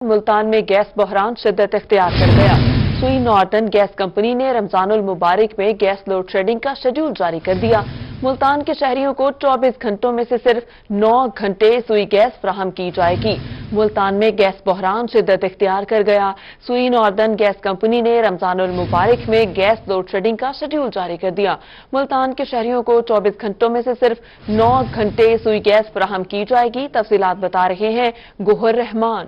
मुल्तान में गैस बहरान शिद्दत इख्तियार कर गया। सुई नॉर्टन गैस कंपनी ने रमजानुल मुबारक में गैस लोड शेडिंग का शेड्यूल जारी कर दिया। मुल्तान के शहरियों को 24 घंटों में से सिर्फ 9 घंटे सुई गैस फराहम की जाएगी। मुल्तान में गैस बहरान शिद्दत इख्तियार कर गया। सुई नॉर्दर्न गैस कंपनी ने रमजानुल मुबारक में गैस लोड शेडिंग का शेड्यूल जारी कर दिया। मुल्तान के शहरियों को 24 घंटों में से सिर्फ 9 घंटे सुई गैस फराहम की जाएगी। तफसीलात बता रहे हैं गोहर रहमान।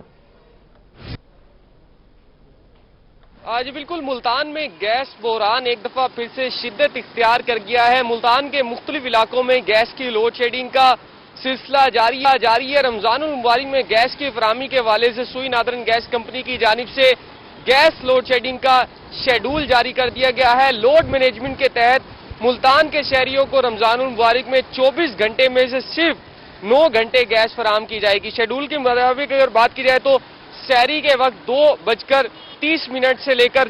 आज बिल्कुल मुल्तान में गैस बहरान एक दफा फिर से शिद्दत इख्तियार कर गया है। मुल्तान के मुख्तलिफ इलाकों में गैस की लोड शेडिंग का सिलसिला जारी है। रमजानुल मुबारक में गैस की फराहमी के हवाले से सुई नॉर्दर्न गैस कंपनी की जानिब से गैस लोड शेडिंग का शेड्यूल जारी कर दिया गया है। लोड मैनेजमेंट के तहत मुल्तान के शहरियों को रमजानुल मुबारक में 24 घंटे में से सिर्फ 9 घंटे गैस फराहम की जाएगी। शेड्यूल के मुताबिक अगर बात की जाए तो सहरी के वक्त 2:30 से लेकर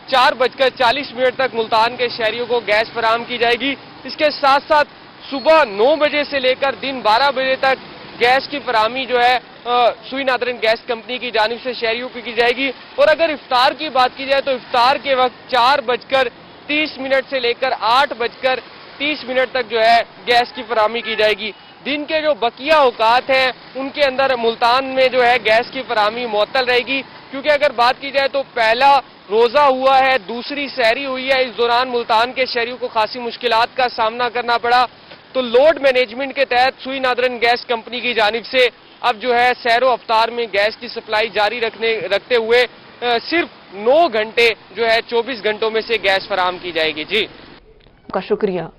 4:40 तक मुल्तान के शहरियों को गैस फराहम की जाएगी। इसके साथ साथ सुबह 9 बजे से लेकर दिन 12 बजे तक गैस की फराहमी सुई नॉर्दर्न गैस कंपनी की जानिब से शहरियों को की जाएगी। और अगर इफ्तार की बात की जाए तो इफ्तार के वक्त 4:30 से लेकर 8:30 तक गैस की फराहमी की जाएगी। दिन के जो बकिया औकात हैं उनके अंदर मुल्तान में गैस की फराहमी मुअत्तल रहेगी, क्योंकि अगर बात की जाए तो पहला रोजा हुआ है, दूसरी सहरी हुई है। इस दौरान मुल्तान के शहरियों को खासी मुश्किलात का सामना करना पड़ा। तो लोड मैनेजमेंट के तहत सुई नॉर्दर्न गैस कंपनी की जानिब से अब सहरो अफ्तार में गैस की सप्लाई जारी रखते हुए सिर्फ 9 घंटे 24 घंटों में से गैस फराहम की जाएगी। जी का शुक्रिया।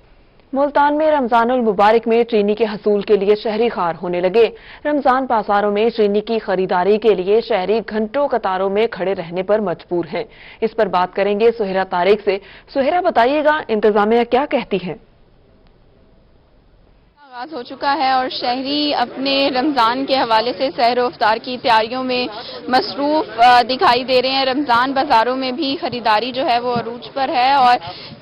मुल्तान में रमजानुल मुबारक में चीनी के हसूल के लिए शहरी खार होने लगे। रमजान बाजारों में चीनी की खरीदारी के लिए शहरी घंटों कतारों में खड़े रहने पर मजबूर हैं। इस पर बात करेंगे सुहेरा तारिक से। सुहेरा, बताइएगा इंतजामिया क्या कहती है? आगाज हो चुका है और शहरी अपने रमजान के हवाले से सहरो अफ्तार की तैयारियों में मसरूफ दिखाई दे रहे हैं। रमजान बाजारों में भी खरीदारी वो अरूज पर है और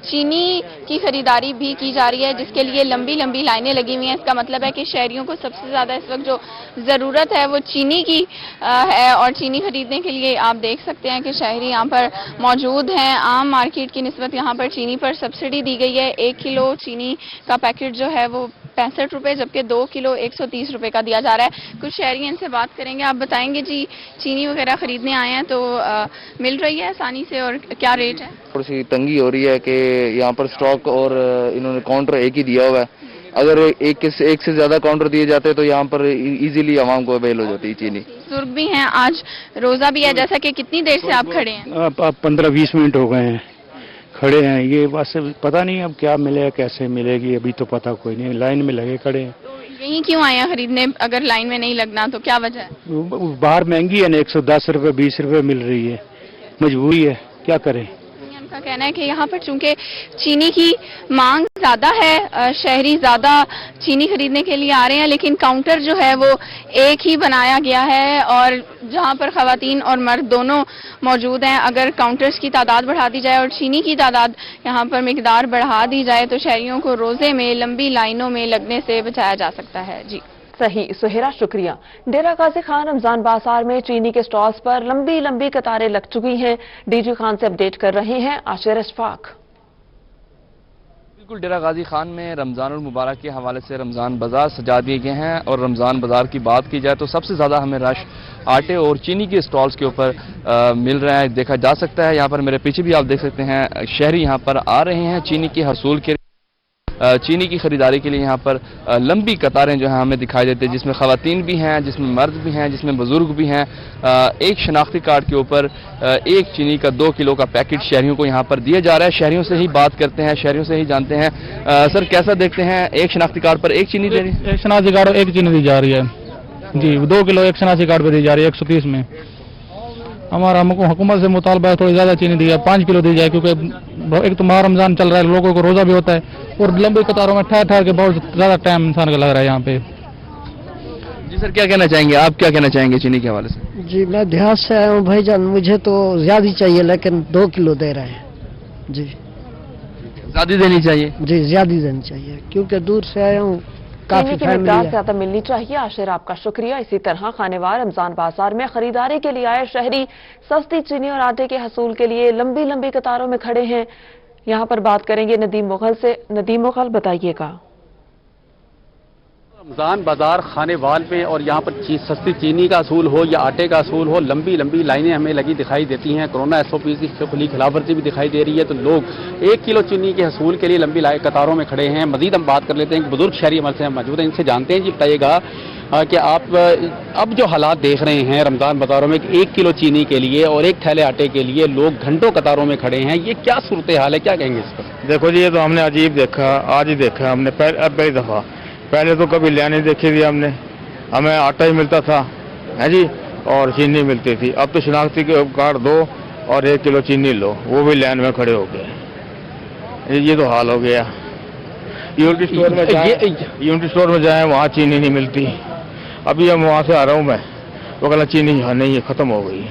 चीनी की खरीदारी भी की जा रही है, जिसके लिए लंबी लंबी लाइनें लगी हुई हैं। इसका मतलब है कि शहरियों को सबसे ज्यादा इस वक्त जो जरूरत है वो चीनी की है और चीनी खरीदने के लिए आप देख सकते हैं कि शहरी यहाँ पर मौजूद हैं। आम मार्केट की निस्बत यहाँ पर चीनी पर सब्सिडी दी गई है। 1 किलो चीनी का पैकेट वो 65 रुपए, जबकि 2 किलो 130 रुपए का दिया जा रहा है। कुछ शहरी इनसे बात करेंगे। आप बताएंगे जी, चीनी वगैरह खरीदने आए हैं तो मिल रही है आसानी से और क्या रेट है? थोड़ी सी तंगी हो रही है कि यहाँ पर स्टॉक और इन्होंने काउंटर एक ही दिया हुआ है। अगर एक से ज्यादा काउंटर दिए जाते तो यहाँ पर इजीली आवाम को अवेल हो जाती है चीनी। बुजुर्ग भी हैं, आज रोजा भी है, जैसा कि कितनी देर से आप खड़े हैं? 15-20 मिनट हो गए हैं खड़े हैं। ये बस पता नहीं अब क्या मिलेगा, कैसे मिलेगी, अभी तो पता कोई नहीं। लाइन में लगे खड़े हैं। तो यही क्यों आए हैं खरीदने? अगर लाइन में नहीं लगना तो क्या वजह है? बाहर महंगी है ना, 110 रुपए 20 रुपए मिल रही है, मजबूरी है, क्या करें। उनका कहना है कि यहाँ पर चूंकि चीनी की मांग ज्यादा है, शहरी ज्यादा चीनी खरीदने के लिए आ रहे हैं, लेकिन काउंटर वो एक ही बनाया गया है और जहाँ पर खवातीन और मर्द दोनों मौजूद हैं। अगर काउंटर्स की तादाद बढ़ा दी जाए और चीनी की तादाद यहाँ पर मिकदार बढ़ा दी जाए तो शहरियों को रोजे में लंबी लाइनों में लगने से बचाया जा सकता है। जी सही सुहेरा, शुक्रिया। डेरा गाजी खान रमजान बाजार में चीनी के स्टॉल्स पर लंबी लंबी कतारें लग चुकी हैं। डीजी खान से अपडेट कर रहे हैं आशिर अशफाक। बिल्कुल, डेरा गाजी खान में रमजानुल मुबारक के हवाले से रमजान बाजार सजा दिए गए हैं और रमजान बाजार की बात की जाए तो सबसे ज्यादा हमें रश आटे और चीनी के स्टॉल्स के ऊपर मिल रहा है, देखा जा सकता है। यहाँ पर मेरे पीछे भी आप देख सकते हैं शहरी यहाँ पर आ रहे हैं चीनी के हसूल के चीनी की खरीदारी के लिए। यहाँ पर लंबी कतारें हमें दिखाई देती है, जिसमें खवातीन भी हैं, जिसमें मर्द भी हैं, जिसमें बुजुर्ग भी हैं। एक शनाख्ती कार्ड के ऊपर एक चीनी का 2 किलो का पैकेट शहरियों को यहाँ पर दिया जा रहा है। शहरियों से ही बात करते हैं, शहरियों से ही जानते हैं। सर, कैसा देखते हैं, एक शनाख्ती कार्ड पर एक चीनी दे रही है? एक शनाख्ती कार्ड पर एक चीनी दी जा रही है जी। 2 किलो एक शनाख्ती कार्ड पर दी जा रही है 130 में। हमारा हुकूमत से मुतालबा है थोड़ी ज्यादा चीनी दी है, 5 किलो दी जाए, क्योंकि एक तो माह रमजान चल रहा है, लोगों को रोजा भी होता है और लंबी कतारों में ठहर के बहुत ज्यादा टाइम इंसान का लग रहा है यहाँ पे। जी सर, क्या कहना चाहेंगे आप, क्या कहना चाहेंगे चीनी के हवाले से? जी, मैं बिहार से आया हूँ भाईजान, मुझे तो ज्यादा चाहिए, लेकिन 2 किलो दे रहे हैं जी। ज्यादा देनी चाहिए? जी, ज्यादा देनी चाहिए, क्योंकि दूर से आया हूँ, काफी चीनी की फैमिली मिकदार है। ज्यादा मिलनी चाहिए। आशिर आपका शुक्रिया। इसी तरह खानेवार रमजान बाजार में खरीदारी के लिए आए शहरी सस्ती चीनी और आटे के हसूल के लिए लंबी लंबी कतारों में खड़े हैं। यहां पर बात करेंगे नदीम मुगल से। नदीम मुगल, बताइएगा। रमजान बाजार खानेवाल में और यहाँ पर सस्ती चीनी का असूल हो या आटे का असूल हो, लंबी लंबी लाइनें हमें लगी दिखाई देती हैं। कोरोना SOP की खुली खिलाफवर्जी भी दिखाई दे रही है। तो लोग 1 किलो चीनी के हसूल के लिए लंबी कतारों में खड़े हैं। मजीद हम बात कर लेते हैं, एक बुजुर्ग शहरी हमारे से मौजूद हैं, इनसे जानते हैं। जी बताइएगा कि आप अब जो हालात देख रहे हैं रमजान बाजारों में, 1 किलो चीनी के लिए और 1 थैले आटे के लिए लोग घंटों कतारों में खड़े हैं, ये क्या सूरत हाल है, क्या कहेंगे इस पर? देखो जी, ये तो हमने अजीब देखा, आज ही देखा हमने, पहली दफा। पहले तो कभी लाइन नहीं देखी थी हमने, हमें आटा ही मिलता था है जी, और चीनी मिलती थी। अब तो शनाख्ती कार्ड दो और 1 किलो चीनी लो, वो भी लाइन में खड़े हो गए। ये तो हाल हो गया। यूनिटी स्टोर में जाए वहाँ चीनी नहीं मिलती। अभी हम वहाँ से आ रहा हूँ मैं, वो कहना चीनी यहाँ नहीं है, खत्म हो गई।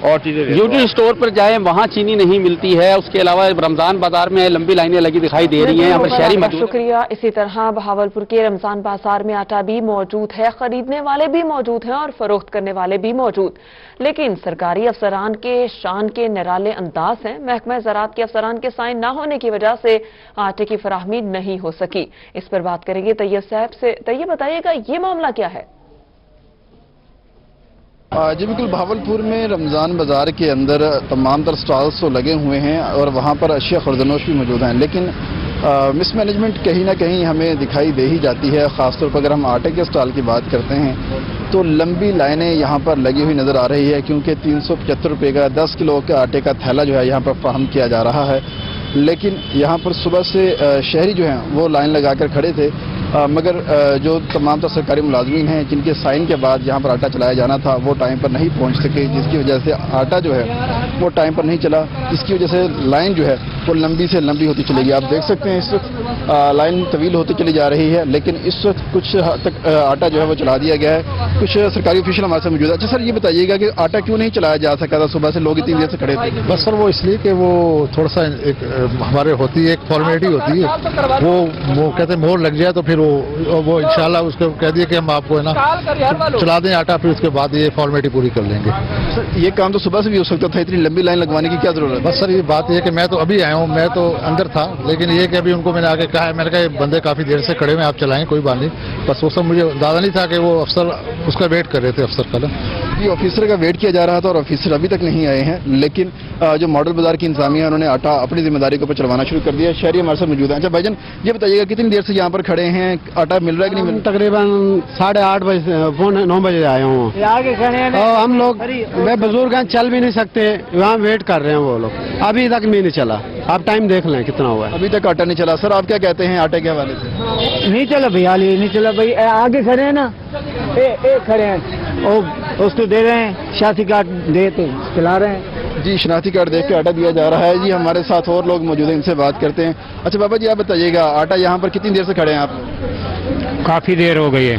और चीजें यूनिटी स्टोर पर जाएं, वहाँ चीनी नहीं मिलती है। उसके अलावा रमजान बाजार में लंबी लाइनें लगी दिखाई दे रही हैं। यहाँ पर शहरी मौजूद। शुक्रिया। इसी तरह बहावलपुर के रमजान बाजार में आटा भी मौजूद है, खरीदने वाले भी मौजूद हैं और फरोख्त करने वाले भी मौजूद। लेकिन सरकारी अफसरान के शान के निराले अंदाज हैं। महकमा ज़राअत के अफसरान के साइन न होने की वजह से आटे की फराहमी नहीं हो सकी। इस पर बात करेंगे तैयब साहब से। तैयब, बताइएगा ये मामला क्या है? जी बिल्कुल, भावलपुर में रमज़ान बाज़ार के अंदर तमाम तर स्टॉल्स तो लगे हुए हैं और वहाँ पर अशिया खुर्दनोश भी मौजूद हैं, लेकिन मिसमैनेजमेंट कहीं ना कहीं हमें दिखाई दे ही जाती है। ख़ासतौर पर अगर हम आटे के स्टॉल की बात करते हैं तो लंबी लाइनें यहाँ पर लगी हुई नज़र आ रही है, क्योंकि 375 रुपये का 10 किलो का आटे का थैला जो है यहाँ पर फराहम किया जा रहा है। लेकिन यहाँ पर सुबह से शहरी जो हैं वो लाइन लगाकर खड़े थे, मगर जो तमाम तो सरकारी मुलाजमीन हैं जिनके साइन के बाद यहाँ पर आटा चलाया जाना था वो टाइम पर नहीं पहुँच सके, जिसकी वजह से आटा जो है वो टाइम पर नहीं चला। इसकी वजह से लाइन जो है वो लंबी से लंबी होती चलेगी। आप देख सकते हैं इस वक्त लाइन तवील होती चली जा रही है, लेकिन इस वक्त कुछ हद तक आटा जो है वो चला दिया गया है। कुछ सरकारी ऑफिशियल हमारे साथ मौजूद है। अच्छा सर, ये बताइएगा कि आटा क्यों नहीं चलाया जा सका था? सुबह से लोग इतनी देर से खड़े थे। बस सर, वो इसलिए कि वो थोड़ा सा एक हमारे होती है, एक फॉर्मेलिटी होती है, वो कहते हैं मोहर लग जाए तो फिर वो इंशाल्लाह उसको कह दिए कि हम आपको है ना चला दें आटा, फिर उसके बाद ये फॉर्मेलिटी पूरी कर लेंगे। सर ये काम तो सुबह से भी हो सकता था, इतनी लंबी लाइन लगवाने की क्या जरूरत है? बस सर ये बात ये कि मैं तो अभी आया हूँ, मैं तो अंदर था, लेकिन ये कि अभी उनको मैंने आके कहा है, मैंने कहा ये बंदे काफी देर से खड़े हुए, आप चलाएं, कोई बात नहीं। बस वो सब मुझे ज्यादा नहीं था कि वो अफसर उसका वेट कर रहे थे, अफसर का। ये ऑफिसर का वेट किया जा रहा था और ऑफिसर अभी तक नहीं आए हैं, लेकिन जो मॉडल बाजार की इंतजामिया उन्होंने आटा अपनी जिम्मेदारी के ऊपर चलवाना शुरू कर दिया है। शहरी हमारे साथ मौजूद हैं। अच्छा भाईजान, ये बताइएगा कितनी देर से यहाँ पर खड़े हैं, आटा मिल रहा है कि नहीं मिल रहा? तकरीबन 8:30 बजे, 9 बजे आए हूँ। हम लोग वे बुजुर्ग हैं, चल भी नहीं सकते, वहाँ वेट कर रहे हैं वो लोग, अभी तक नहीं चला। आप टाइम देख लें कितना हुआ है, अभी तक आटा नहीं चला। सर आप क्या कहते हैं आटे के हवाले से? नहीं चला भैया, नहीं चला भाई। आगे खड़े हैं ना, खड़े हैं, उसको दे रहे हैं, शनाख्ती कार्ड दे तो चला रहे हैं। जी, शनाख्ती कार्ड देख के आटा दिया जा रहा है। जी हमारे साथ और लोग मौजूद हैं, इनसे बात करते हैं। अच्छा बाबा जी, आप बताइएगा आटा यहाँ पर कितनी देर से खड़े हैं आप? काफी देर हो गई है।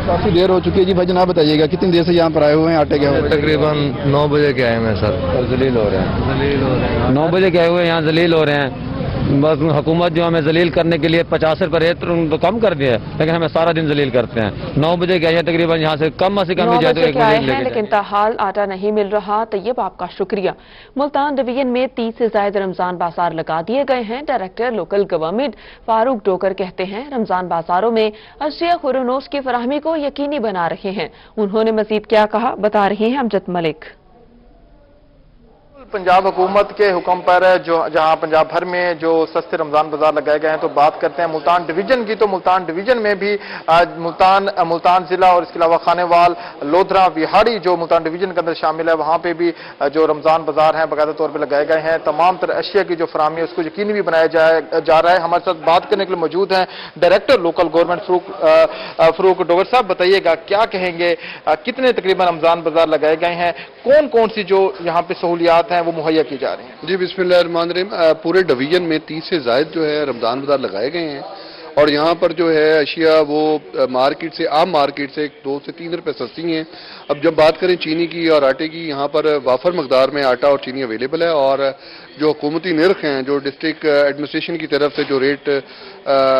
काफी देर हो चुकी है। जी भाईजान आप बताइएगा कितनी देर से यहाँ पर आए हुए हैं आटे के हवाले? तकरीबन 9 बजे के आए हैं सर, जलील हो रहे हैं। 9 बजे के आए हुए यहाँ जलील हो रहे हैं। बस हुकूमत जो हमें जलील करने के लिए 50 रुपये रेट तो कम कर दिया है, लेकिन हमें सारा दिन जलील करते हैं। 9 बजे के आए तकरीबन, यहाँ से कम से कम भी जाए तो 1 बजे, लेकिन ताहाल आटा नहीं मिल रहा। तैयब आपका शुक्रिया। मुल्तान डिवीजन में 30 से ज्यादा रमजान बाजार लगा दिए गए हैं। Director local government Farooq docker कहते हैं रमजान बाजारों में अशिया खुर्दनोश की फराहमी को यकीनी बना रहे हैं। उन्होंने मजीद क्या कहा, बता रही हैं अमजद मलिक। पंजाब हुकूमत के हुक्म पर जो जहां पंजाब भर में जो सस्ते रमजान बाजार लगाए गए हैं, तो बात करते हैं मुल्तान डिवीजन की, तो मुल्तान डिवीजन में भी मुल्तान जिला और इसके अलावा खानेवाल, लोधरा, विहाड़ी जो मुल्तान डिवीजन के अंदर शामिल है, वहां पे भी जो रमजान बाजार हैं बाकायदा तौर पर लगाए गए हैं। तमाम तरह अशिया की जो फराहमी है उसको यकीनी भी बनाया जा रहा है। हमारे साथ बात करने के लिए मौजूद हैं director local government Farooq Dogar साहब। बताइएगा क्या कहेंगे, कितने तकरीबन रमजान बाजार लगाए गए हैं, कौन कौन सी जो यहाँ पे सहूलियात हैं वो मुहैया की जा रही हैं? जी बिस्मिल्लाहिर्रहमानिर्रहीम, पूरे डिवीजन में 30 से ज़ायद जो है रमज़ान बाजार लगाए गए हैं और यहाँ पर जो है अशिया वो मार्केट से, आम मार्केट से 2 से 3 रुपए सस्ती हैं। اب جب بات کریں چینی کی اور آٹے کی، یہاں پر وافر مقدار میں آٹا اور چینی اویلیبل ہے، اور جو حکومتی نرخ ہیں، جو ڈسٹرکٹ ایڈمنسٹریشن کی طرف سے جو ریٹ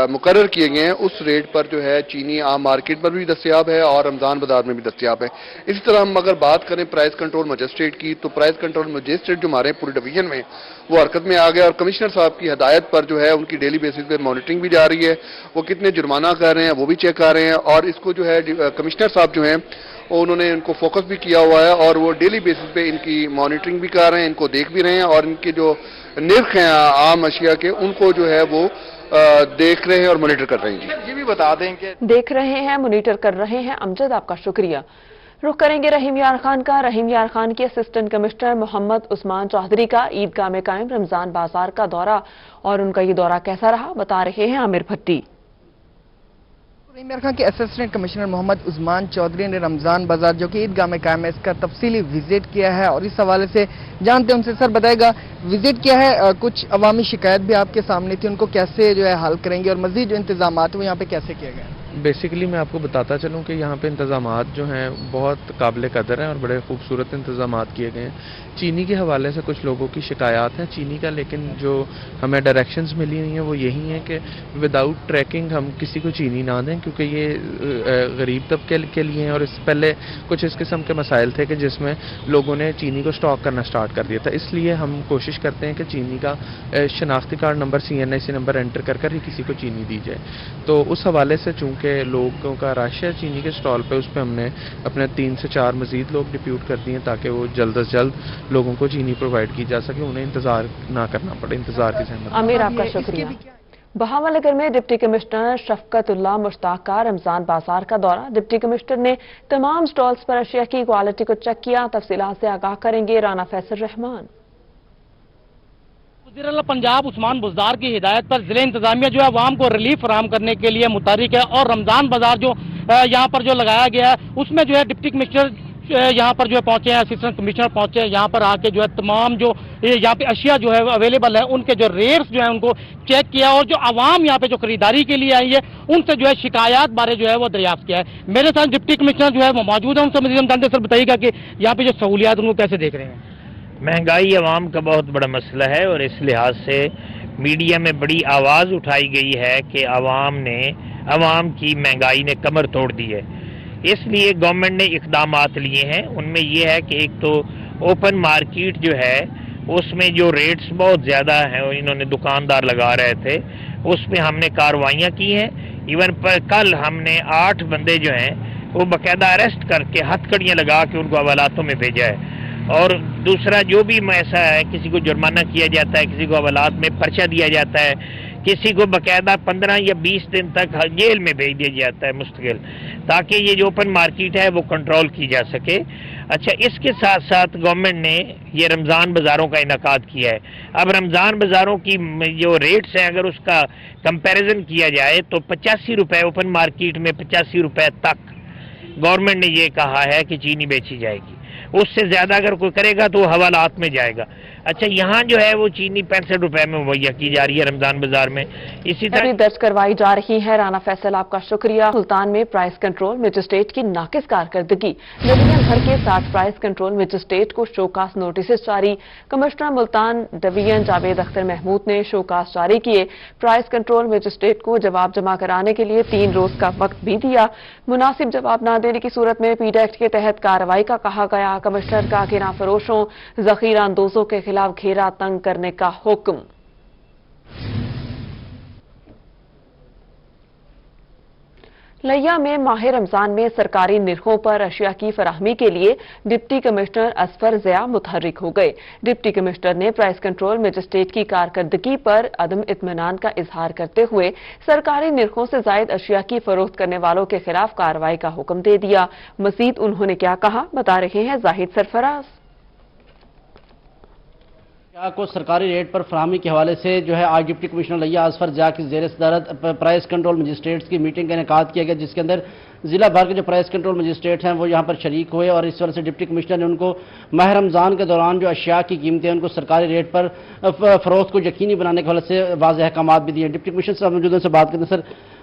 مقرر کیے گئے ہیں، اس ریٹ پر جو ہے چینی عام مارکیٹ پر بھی دستیاب ہے اور رمضان بازار میں بھی دستیاب ہے۔ اسی طرح ہم اگر بات کریں پرائز کنٹرول مجسٹریٹ کی، تو پرائز کنٹرول مجسٹریٹ جو ہمارے پورے ڈویژن میں وہ حرکت میں آ گیا، اور کمشنر صاحب کی ہدایت پر جو ہے ان کی ڈیلی بیسس پہ مانیٹرنگ بھی جا رہی ہے، وہ کتنے جرمانہ کر رہے ہیں وہ بھی چیک کر رہے ہیں، اور اس کو جو ہے کمشنر صاحب جو ہیں انہوں نے ان کو فوکس بھی کیا ہوا ہے، اور وہ ڈیلی بیسس پہ ان کی مانیٹرنگ بھی کر رہے ہیں، ان کو دیکھ بھی رہے ہیں، اور ان کے جو نرخ ہیں عام اشیاء کے ان کو جو ہے وہ دیکھ رہے ہیں اور مانیٹر کر رہے ہیں۔ یہ بھی بتا دیں کہ دیکھ رہے ہیں، مانیٹر کر رہے ہیں۔ امجد، آپ کا شکریہ۔ رخ کریں گے رحیم یار خان کا۔ رحیم یار خان کے اسسٹنٹ کمشنر محمد عثمان چودھری کا عیدگاہ میں قائم رمضان بازار کا دورہ، اور ان کا یہ دورہ کیسا رہا بتا رہے ہیں عامر بھٹی۔ رحیم یار خان کے اسسٹنٹ کمشنر محمد عثمان چودھری نے رمضان بازار جو کہ عیدگاہ میں قائم ہے اس کا تفصیلی وزٹ کیا ہے، اور اس حوالے سے جانتے ہیں ان سے۔ سر بتائے گا وزٹ کیا ہے، کچھ عوامی شکایت بھی آپ کے سامنے تھی، ان کو کیسے جو ہے حل کریں گے، اور مزید جو انتظامات وہ یہاں پہ کیسے کیے گئے؟ بیسیکلی میں آپ کو بتاتا چلوں کہ یہاں پہ انتظامات جو ہیں بہت قابل قدر ہیں اور بڑے خوبصورت انتظامات کیے گئے ہیں۔ چینی کے حوالے سے کچھ لوگوں کی شکایات ہیں چینی کا، لیکن جو ہمیں ڈائریکشنز ملی ہوئی ہیں وہ یہی ہیں کہ وداؤٹ ٹریکنگ ہم کسی کو چینی نہ دیں، کیونکہ یہ غریب طبقے کے لیے ہیں، اور اس سے پہلے کچھ اس قسم کے مسائل تھے کہ جس میں لوگوں نے چینی کو سٹاک کرنا سٹارٹ کر دیا تھا۔ اس لیے ہم کوشش کرتے ہیں کہ چینی کا شناختی card number CNIC number inter کر ہی کسی کو چینی دی جائے۔ تو اس حوالے سے چونکہ لوگوں کا رش ہے چینی کے سٹال پہ، اس پہ ہم نے اپنے 3 سے 4 مزید لوگ ڈپیوٹ کر دیے تاکہ وہ جلد از جلد لوگوں کو چینی پرووائڈ کی جا سکے، انہیں انتظار نہ کرنا پڑے، انتظار کی زحمت۔ عامر، آپ کا شکریہ۔ بہاول نگر میں ڈپٹی کمشنر شفقت اللہ مشتاق کا رمضان بازار کا دورہ۔ ڈپٹی کمشنر نے تمام سٹالز پر اشیاء کی کوالٹی کو چیک کیا۔ تفصیلات سے آگاہ کریں گے رانا فیصل رحمان۔ وزیر اعلیٰ پنجاب عثمان بزدار کی ہدایت پر ضلع انتظامیہ جو ہے عوام کو ریلیف فراہم کرنے کے لیے متحرک ہے، اور رمضان بازار جو یہاں پر جو لگایا گیا ہے اس میں جو ہے ڈپٹی کمشنر یہاں پر جو ہے پہنچے ہیں، اسسٹنٹ کمشنر پہنچے ہیں یہاں پر آ کے جو ہے تمام جو یہاں پہ اشیاء جو ہے اویلیبل ہے ان کے جو ریٹس جو ہے ان کو چیک کیا، اور جو عوام یہاں پہ جو خریداری کے لیے آئی ہے ان سے جو ہے شکایات بارے جو ہے وہ دریافت کیا ہے۔ میرے ساتھ ڈپٹی کمشنر جو ہے وہ موجود ہیں، ان سے مزید ہم جانتے ہیں۔ سر بتائیے گا کہ یہاں پہ جو سہولیات ان کو کیسے دیکھ رہے ہیں؟ مہنگائی عوام کا بہت بڑا مسئلہ ہے، اور اس لحاظ سے میڈیا میں بڑی آواز اٹھائی گئی ہے کہ عوام کی مہنگائی نے کمر توڑ دی ہے۔ اس لیے گورنمنٹ نے اقدامات لیے ہیں، ان میں یہ ہے کہ ایک تو اوپن مارکیٹ جو ہے اس میں جو ریٹس بہت زیادہ ہیں انہوں نے دکاندار لگا رہے تھے، اس پہ ہم نے کارروائیاں کی ہیں۔ ایون پر کل ہم نے 8 بندے جو ہیں وہ باقاعدہ اریسٹ کر کے ہتھکڑیاں لگا کے ان کو حوالاتوں میں بھیجا ہے۔ اور دوسرا جو بھی ایسا ہے کسی کو جرمانہ کیا جاتا ہے، کسی کو حوالات میں پرچہ دیا جاتا ہے، کسی کو باقاعدہ 15 یا 20 دن تک جیل میں بھیج دیا جاتا ہے مستقل، تاکہ یہ جو اوپن مارکیٹ ہے وہ کنٹرول کی جا سکے۔ اچھا، اس کے ساتھ ساتھ گورنمنٹ نے یہ رمضان بازاروں کا انعقاد کیا ہے۔ اب رمضان بازاروں کی جو ریٹس ہیں اگر اس کا کمپیریزن کیا جائے تو 85 روپے اوپن مارکیٹ میں 85 روپے تک گورنمنٹ نے یہ کہا ہے کہ چینی بیچی جائے گی، اس سے زیادہ اگر کوئی کرے گا تو وہ حوالات میں جائے گا۔ اچھا، یہاں جو ہے وہ چینی 65 روپے میں مہیا کی جا رہی ہے رمضان بازار میں۔ اسی طرح درج کروائی جا رہی ہے۔ رانا فیصل، آپ کا شکریہ۔ ملتان میں پرائس کنٹرول مجسٹریٹ کی ناقص کارکردگی، ڈویژن بھر کے 60 پرائس کنٹرول مجسٹریٹ کو شوکاس نوٹسز جاری۔ کمشنر ملتان ڈویژن جاوید اختر محمود نے شوکاس جاری کیے۔ پرائس کنٹرول مجسٹریٹ کو جواب جمع کرانے کے لیے 3 روز کا وقت بھی دیا۔ مناسب جواب نہ دینے کی صورت میں PID ایکٹ کے تحت کارروائی کا کہا گیا۔ کمشنر کا کرا فروشوں، ذخیرہ اندوزوں کے خلاف گھیرا تنگ کرنے کا حکم۔ لیا میں ماہ رمضان میں سرکاری نرخوں پر اشیاء کی فراہمی کے لیے ڈپٹی کمشنر اصفر ضیاء متحرک ہو گئے۔ ڈپٹی کمشنر نے پرائس کنٹرول مجسٹریٹ کی کارکردگی پر عدم اطمینان کا اظہار کرتے ہوئے سرکاری نرخوں سے زائد اشیاء کی فروخت کرنے والوں کے خلاف کارروائی کا حکم دے دیا۔ مزید انہوں نے کیا کہا بتا رہے ہیں زاہد سرفراز۔ کو سرکاری ریٹ پر فراہمی کے حوالے سے جو ہے آج ڈپٹی کمشنر لیا اصفر ضیاء کی زیر صدارت پرائس کنٹرول مجسٹریٹس کی میٹنگ کا انعقاد کیا گیا، جس کے اندر ضلع بھر کے جو پرائس کنٹرول مجسٹریٹ ہیں وہ یہاں پر شریک ہوئے، اور اس وجہ سے ڈپٹی کمشنر نے ان کو ماہ رمضان کے دوران جو اشیاء کی قیمتیں ان کو سرکاری ریٹ پر فروخت کو یقینی بنانے کے حوالے سے واضح احکامات بھی دیے۔ ڈپٹی کمشنر صاحب موجود ہیں، سے بات کرتے ہیں۔ سر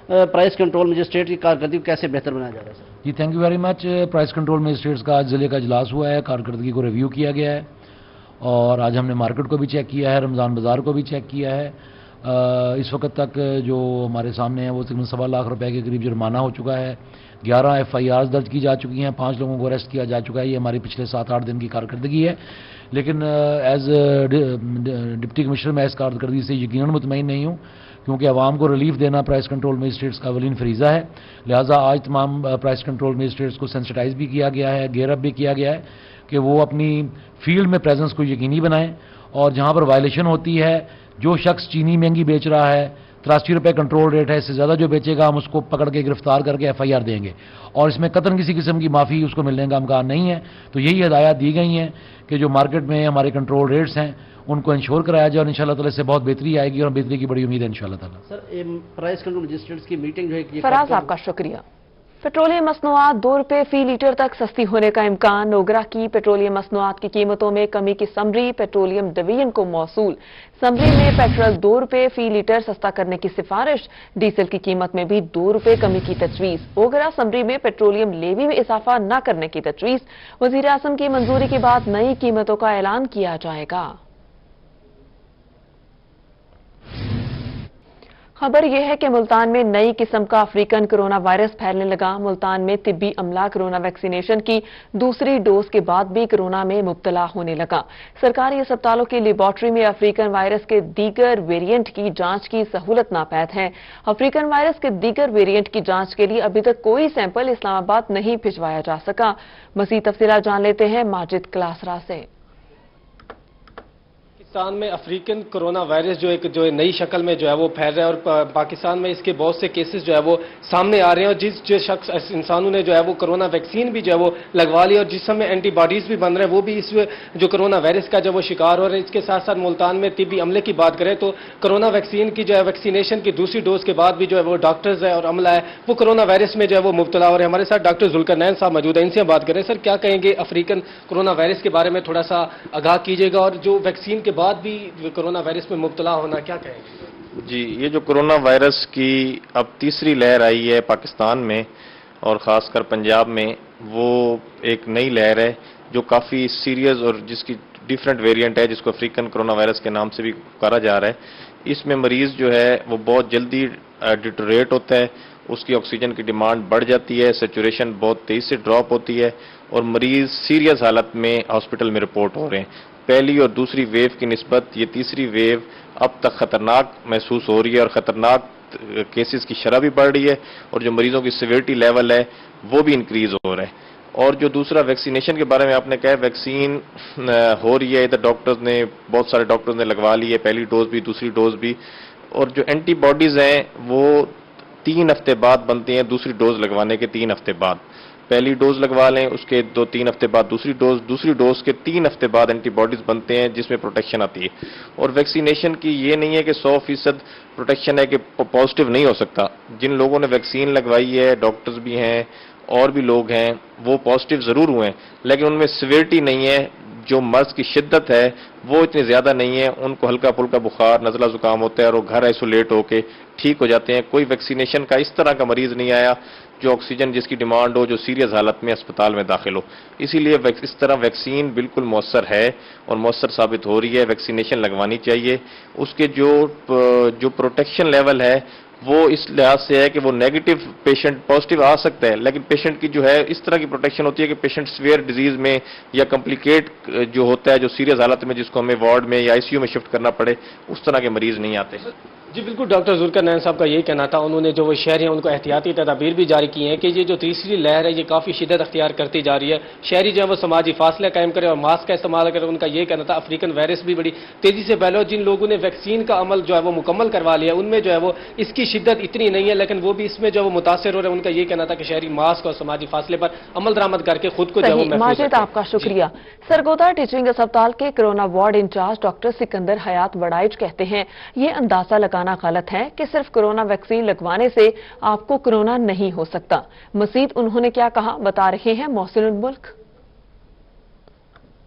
प्राइस कंट्रोल मजिस्ट्रेट की कारकर्दगी को कैसे बेहतर बनाया जा रहा है सर? जी thank you very much. Price control magistrates का आज ज़िले का इजलास हुआ है, कारकर्दगी को रिव्यू किया गया है और आज हमने मार्केट को भी चेक किया है, रमज़ान बाज़ार को भी चेक किया है। इस वक्त तक जो हमारे सामने है वो तकरीबन 1.25 लाख रुपए के करीब जुर्माना हो चुका है, 11 FIRs दर्ज की जा चुकी हैं, 5 लोगों को अरेस्ट किया जा चुका है। ये हमारी पिछले 7-8 दिन की कारकर्दगी है, लेकिन एज डिप्टी कमिश्नर मैं इस कारकर्दगी से यकीनन मुतमईन नहीं हूँ, क्योंकि आवाम को रिलीफ देना प्राइस कंट्रोल मजिस्ट्रेट्स का अवलीन फरीज़ा है। लिहाजा आज तमाम प्राइस कंट्रोल मजिस्ट्रेट्स को सेंसिटाइज भी किया गया है, गेयर अप भी किया गया है कि वो अपनी फील्ड में प्रेजेंस को यकीनी बनाएं और जहाँ पर वायलेशन होती है, जो शख्स चीनी महंगी बेच रहा है, 83 रुपये कंट्रोल रेट है, इससे ज़्यादा जो बेचेगा हम उसको पकड़ के गिरफ्तार करके FIR देंगे और इसमें कतन किसी किस्म की माफ़ी उसको मिलने का इम्कान नहीं है। तो यही हिदायत दी गई हैं कि जो मार्केट में हमारे कंट्रोल रेट्स हैं उनको इंश्योर कराया जाए और इंशाल्लाह ताला इससे बहुत बेहतरी आएगी और बेहतरी की बड़ी उम्मीद है इंशाल्लाह ताला। सर प्राइस कंट्रोल मजिस्ट्रेट्स की मीटिंग जो है फराज आपका शुक्रिया। पेट्रोलियम मसनूआत 2 रुपये फी लीटर तक सस्ती होने का इम्कान। ओगरा की पेट्रोलियम मसनूआत की कीमतों में कमी की समरी पेट्रोलियम डिवीजन को मौसूल। समरी में पेट्रोल 2 रुपये फी लीटर सस्ता करने की सिफारिश, डीजल की कीमत में भी 2 रुपये कमी की तजवीज़। ओगरा समरी में पेट्रोलियम लेवी में इजाफा न करने की तजवीज़। वज़ीर आज़म की मंजूरी के बाद नई कीमतों का ऐलान किया जाएगा। खबर यह है कि मुल्तान में नई किस्म का अफ्रीकन कोरोना वायरस फैलने लगा। मुल्तान में तिब्बी अमला कोरोना वैक्सीनेशन की दूसरी डोज के बाद भी कोरोना में मुब्तला होने लगा। सरकारी अस्पतालों की लेबॉर्ट्री में अफ्रीकन वायरस के दीगर वेरिएंट की जांच की सहूलत नापैद है। अफ्रीकन वायरस के दीगर वेरिएंट की जांच के लिए अभी तक कोई सैंपल इस्लामाबाद नहीं भिजवाया जा सका। मज़ीद तफसीलात जान लेते हैं माजिद क्लासरा से। पाकिस्तान में अफ्रीकन कोरोना वायरस जो है नई शक्ल में जो है वो फैल रहा है और पाकिस्तान में इसके बहुत से केसेस जो है वो सामने आ रहे हैं और जिस शख्स इंसानों ने जो है वो कोरोना वैक्सीन भी जो है वो लगवा ली और जिस समय एंटीबॉडीज भी बन रहे हैं वो भी इस जो कोरोना वायरस का जो वो शिकार हो रहे हैं। इसके साथ साथ मुल्तान में तिब्बी अमले की बात करें तो कोरोना वैक्सीन की जो है वैक्सीनेशन की दूसरी डोज के बाद भी जो है वो डॉक्टर्स है और अमला है वो कोरोना वायरस में जो है वो मुब्तला हो रहे हैं। हमारे साथ डॉक्टर जुल्करनैन साहब मौजूद है, इनसे बात करें। सर क्या कहेंगे अफ्रीकन कोरोना वायरस के बारे में थोड़ा सा आगाह कीजिएगा और जो वैक्सीन के बाद भी कोरोना वायरस में मुब्तला होना क्या कहेंगे? जी, ये जो कोरोना वायरस की अब तीसरी लहर आई है पाकिस्तान में और ख़ासकर पंजाब में, वो एक नई लहर है जो काफ़ी सीरियस और जिसकी डिफरेंट वेरिएंट है, जिसको अफ्रीकन कोरोना वायरस के नाम से भी पुकारा जा रहा है। इसमें मरीज़ जो है वो बहुत जल्दी डिटोरेट होता है, उसकी ऑक्सीजन की डिमांड बढ़ जाती है, सेचुरेशन बहुत तेज़ी से ड्रॉप होती है और मरीज़ सीरियस हालत में हॉस्पिटल में रिपोर्ट हो रहे हैं। पहली और दूसरी वेव की निस्बत ये तीसरी वेव अब तक खतरनाक महसूस हो रही है और खतरनाक केसेस की शरह भी बढ़ रही है और जो मरीजों की सिवियरिटी लेवल है वो भी इंक्रीज हो रहा है। और जो दूसरा वैक्सीनेशन के बारे में आपने कहा, वैक्सीन हो रही है, इधर डॉक्टर्स ने बहुत सारे डॉक्टर्स ने लगवा ली है, पहली डोज भी दूसरी डोज भी, और जो एंटीबॉडीज हैं वो 3 हफ्ते बाद बनती हैं, दूसरी डोज लगवाने के 3 हफ्ते बाद। पहली डोज लगवा लें, उसके 2-3 हफ्ते बाद दूसरी डोज के 3 हफ्ते बाद एंटीबॉडीज बनते हैं जिसमें प्रोटेक्शन आती है। और वैक्सीनेशन की ये नहीं है कि 100% प्रोटेक्शन है कि पॉजिटिव नहीं हो सकता। जिन लोगों ने वैक्सीन लगवाई है, डॉक्टर्स भी हैं और भी लोग हैं, वो पॉजिटिव ज़रूर हुए हैं, लेकिन उनमें सिवियरिटी नहीं है, जो मर्ज की शिद्दत है वो इतनी ज़्यादा नहीं है। उनको हल्का फुल्का बुखार, नज़ला ज़ुकाम होता है और वो घर आइसोलेट होकर ठीक हो जाते हैं। कोई वैक्सीनेशन का इस तरह का मरीज़ नहीं आया जो ऑक्सीजन जिसकी डिमांड हो, जो सीरियस हालत में अस्पताल में दाखिल हो। इसीलिए इस तरह वैक्सीन बिल्कुल मौसर है और मौसर साबित हो रही है। वैक्सीनेशन लगवानी चाहिए। उसके जो प्रोटेक्शन लेवल है वो इस लिहाज से है कि वो नेगेटिव पेशेंट पॉजिटिव आ सकता है, लेकिन पेशेंट की जो है इस तरह की प्रोटेक्शन होती है कि पेशेंट सीवियर डिजीज में या कॉम्प्लिकेट जो होता है, जो सीरियस हालत में जिसको हमें वार्ड में या आईसीयू में शिफ्ट करना पड़े, उस तरह के मरीज नहीं आते। जी बिल्कुल, डॉक्टर जुल्करनैन साहब का यही कहना था। उन्होंने जो वो शहरी हैं उनको एहतियाती तदाबीर भी जारी की हैं कि ये जो तीसरी लहर है ये काफ़ी शिद्दत अख्तियार करती जा रही है। शहरी जो है वो समाजी फासला कायम करें और मास्क का इस्तेमाल करें। उनका ये कहना था अफ्रीकन वायरस भी बड़ी तेज़ी से फैला, जिन लोगों ने वैक्सीन का अमल जो है वो मुकम्मल करवा लिया उनमें जो है वो इसकी शिद्दत इतनी नहीं है, लेकिन वो भी इसमें जो है वो मुतासर हो रहे हैं। उनका ये कहना था कि शहरी मास्क और समाजी फासले पर अमल दरामद करके खुद को जो है वो महफूज रखें। आपका शुक्रिया। सरगोदा टीचिंग अस्पताल के corona ward incharge doctor Sikandar Hayat Waraich कहते हैं ये अंदाजा लगाना गलत है कि सिर्फ कोरोना वैक्सीन लगवाने से आपको कोरोना नहीं हो सकता। मजीद उन्होंने क्या कहा बता रहे हैं मोहसिनुल मुल्क।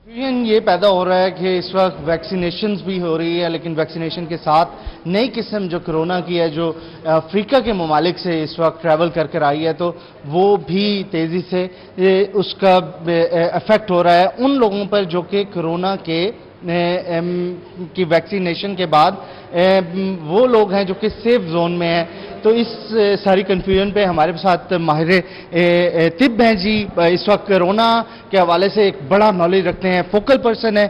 یہ پیدا ہو رہا ہے کہ اس وقت ویکسینیشنز بھی ہو رہی ہے، لیکن ویکسینیشن کے ساتھ نئی قسم جو کرونا کی ہے جو افریقہ کے ممالک سے اس وقت ٹریول کر کر آئی ہے، تو وہ بھی تیزی سے اس کا افیکٹ ہو رہا ہے ان لوگوں پر جو کہ کرونا کی ویکسینیشن کے بعد وہ لوگ ہیں جو کہ سیف زون میں ہیں۔ تو اس ساری کنفیوژن پہ ہمارے ساتھ ماہر طب ہیں جی، اس وقت کرونا کے حوالے سے ایک بڑا نالج رکھتے ہیں، فوکل پرسن ہے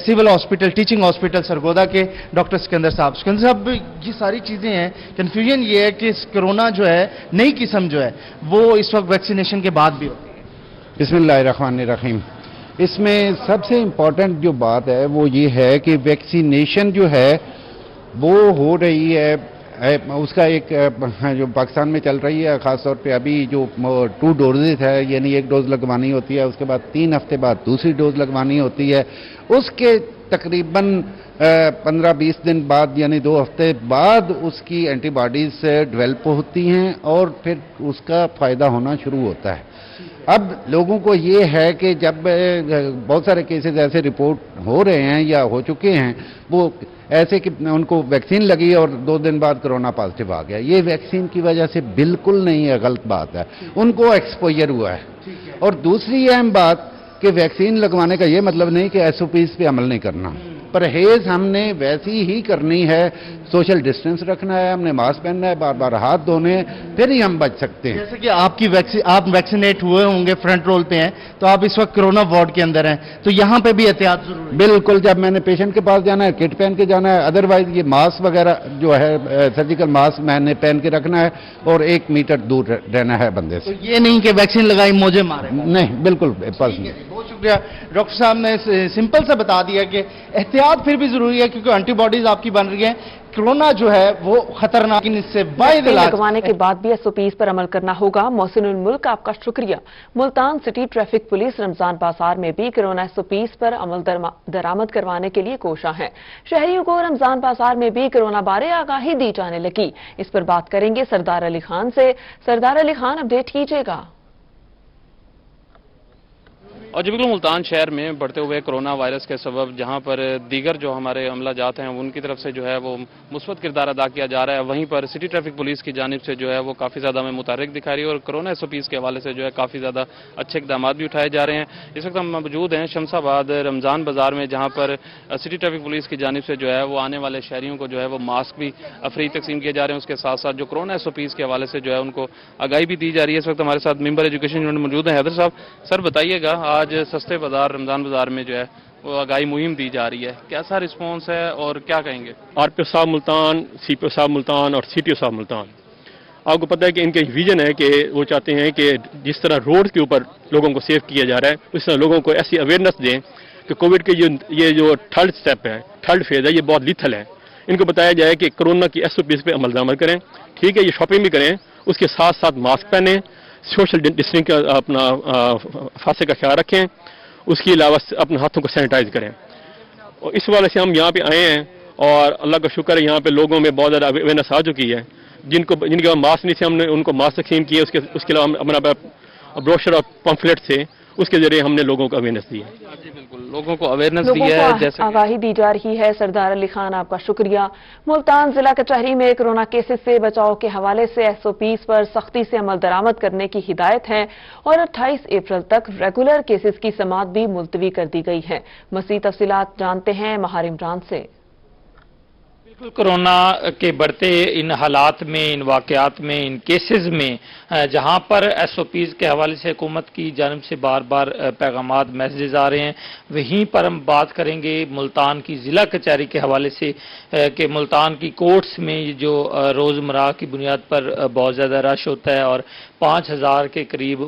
civil hospital teaching hospital Sargodha کے ڈاکٹر سکندر صاحب۔ سکندر صاحب، یہ ساری چیزیں ہیں، کنفیوژن یہ ہے کہ کرونا جو ہے نئی قسم جو ہے وہ اس وقت ویکسینیشن کے بعد بھی ہوتی ہے۔ بسم اللہ الرحمن الرحیم۔ اس میں سب سے امپورٹنٹ جو بات ہے وہ یہ ہے کہ ویکسینیشن جو ہے وہ ہو رہی ہے، اس کا ایک جو پاکستان میں چل رہی ہے، خاص طور پہ ابھی جو 2 ڈوزز ہے، یعنی 1 ڈوز لگوانی ہوتی ہے، اس کے بعد 3 ہفتے بعد دوسری ڈوز لگوانی ہوتی ہے، اس کے تقریباً 15-20 دن بعد یعنی 2 ہفتے بعد اس کی اینٹی باڈیز ڈیولپ ہوتی ہیں اور پھر اس کا فائدہ ہونا شروع ہوتا ہے۔ اب لوگوں کو یہ ہے کہ جب بہت سارے کیسز ایسے رپورٹ ہو رہے ہیں یا ہو چکے ہیں، وہ ایسے کہ ان کو ویکسین لگی اور 2 دن بعد کرونا پازیٹیو آ گیا، یہ ویکسین کی وجہ سے بالکل نہیں ہے، غلط بات ہے، ان کو ایکسپوجر ہوا ہے۔ اور دوسری اہم بات کہ ویکسین لگوانے کا یہ مطلب نہیں کہ SOPs پہ عمل نہیں کرنا، پرہیز ہم نے ویسی ہی کرنی ہے، سوشل ڈسٹینس رکھنا ہے، ہم نے ماسک پہننا ہے، بار بار ہاتھ دھونے ہیں، پھر ہی ہم بچ سکتے ہیں۔ جیسے کہ آپ ویکسینیٹ ہوئے ہوں گے، فرنٹ رول پہ ہیں، تو آپ اس وقت کرونا وارڈ کے اندر ہیں، تو یہاں پہ بھی احتیاط ضروری ہے۔ بالکل، جب میں نے پیشنٹ کے پاس جانا ہے کٹ پہن کے جانا ہے، ادروائز یہ ماسک وغیرہ جو ہے سرجیکل ماسک میں نے پہن کے رکھنا ہے اور 1 میٹر دور رہنا ہے بندے سے۔ تو یہ نہیں کہ ویکسین لگائی موجے مارے، نہیں، بالکل نہیں۔ بہت شکریہ ڈاکٹر صاحب نے سمپل سے بتا دیا کہ احتیاط پھر بھی ضروری ہے، کیونکہ اینٹی باڈیز آپ کی بن رہی ہیں، کرونا جو ہے وہ خطرناک، اس سے واحد علاج لگوانے کے بعد بھی SOPs پر عمل کرنا ہوگا۔ محسن الملک، آپ کا شکریہ۔ ملتان سٹی ٹریفک پولیس رمضان بازار میں بھی کرونا SOPs پر عمل درآمد کروانے کے لیے کوشاں ہے۔ شہریوں کو رمضان بازار میں بھی کرونا بارے آگاہی دی جانے لگی۔ اس پر بات کریں گے سردار علی خان سے۔ سردار علی خان، اپڈیٹ کیجیے گا۔ اور جی بالکل، ملتان شہر میں بڑھتے ہوئے کرونا وائرس کے سبب جہاں پر دیگر جو ہمارے عملہ جات ہیں ان کی طرف سے جو ہے وہ مثبت کردار ادا کیا جا رہا ہے، وہیں پر سٹی ٹریفک پولیس کی جانب سے جو ہے وہ کافی زیادہ ہمیں متحرک دکھا رہی ہے اور کرونا SOPs کے حوالے سے جو ہے کافی زیادہ اچھے اقدامات بھی اٹھائے جا رہے ہیں۔ اس وقت ہم موجود ہیں شمس آباد رمضان بازار میں، جہاں پر سٹی ٹریفک پولیس کی جانب سے جو ہے وہ آنے والے شہریوں کو جو ہے وہ ماسک بھی فری تقسیم کیے جا رہے ہیں، اس کے ساتھ ساتھ جو کرونا SOPs کے حوالے سے جو ہے ان کو آگاہی بھی دی جا رہی ہے۔ اس وقت ہمارے ساتھ ممبر ایجوکیشن یونٹ موجود ہیں حیدر صاحب۔ سر بتائیے گا، آج سستے بازار رمضان بازار میں جو ہے وہ آگاہی مہم دی جا رہی ہے، کیسا رسپانس ہے اور کیا کہیں گے؟ RPO صاحب ملتان، CPO صاحب ملتان اور CTO صاحب ملتان، آپ کو پتہ ہے کہ ان کے ویژن ہے کہ وہ چاہتے ہیں کہ جس طرح روڈ کے اوپر لوگوں کو سیف کیا جا رہا ہے، اس طرح لوگوں کو ایسی اویئرنیس دیں کہ کووڈ کے یہ جو 3rd سٹیپ ہے، 3rd فیز ہے، یہ بہت لیتھل ہے۔ ان کو بتایا جائے کہ کرونا کی SOPs پہ عمل درآمد کریں، ٹھیک ہے، یہ شاپنگ بھی کریں، اس کے ساتھ ساتھ ماسک پہنیں، سوشل ڈسٹینسنگ کا اپنا فاصلے کا خیال رکھیں، اس کے علاوہ اپنے ہاتھوں کو سینیٹائز کریں۔ اور اس حوالے سے ہم یہاں پہ آئے ہیں اور اللہ کا شکر ہے یہاں پہ لوگوں میں بہت زیادہ اویئرنیس آ چکی ہے۔ جن کے ماسک نہیں تھے ہم نے ان کو ماسک تقسیم کیے، اس کے علاوہ اپنا بروشر اور پمفلیٹ سے اس کے ذریعے ہم نے لوگوں کو اویئرنیس دی ہے۔ جی بالکل، لوگوں کو اویئرنیس دی ہے، جیسے آگاہی دی جا رہی ہے۔ سردار علی خان، آپ کا شکریہ۔ ملتان ضلع کچہری میں کرونا کیسز سے بچاؤ کے حوالے سے SOPs پر سختی سے عمل درآمد کرنے کی ہدایت ہے اور 28 اپریل تک ریگولر کیسز کی سماعت بھی ملتوی کر دی گئی ہے۔ مزید تفصیلات جانتے ہیں ماہر عمران سے۔ کرونا کے بڑھتے ان حالات میں، ان واقعات میں، ان کیسز میں جہاں پر SOPs کے حوالے سے حکومت کی جانب سے بار بار پیغامات، میسیجز آ رہے ہیں، وہیں پر ہم بات کریں گے ملتان کی ضلع کچہری کے حوالے سے کہ ملتان کی کورٹس میں جو روزمرہ کی بنیاد پر بہت زیادہ رش ہوتا ہے اور 5000 کے قریب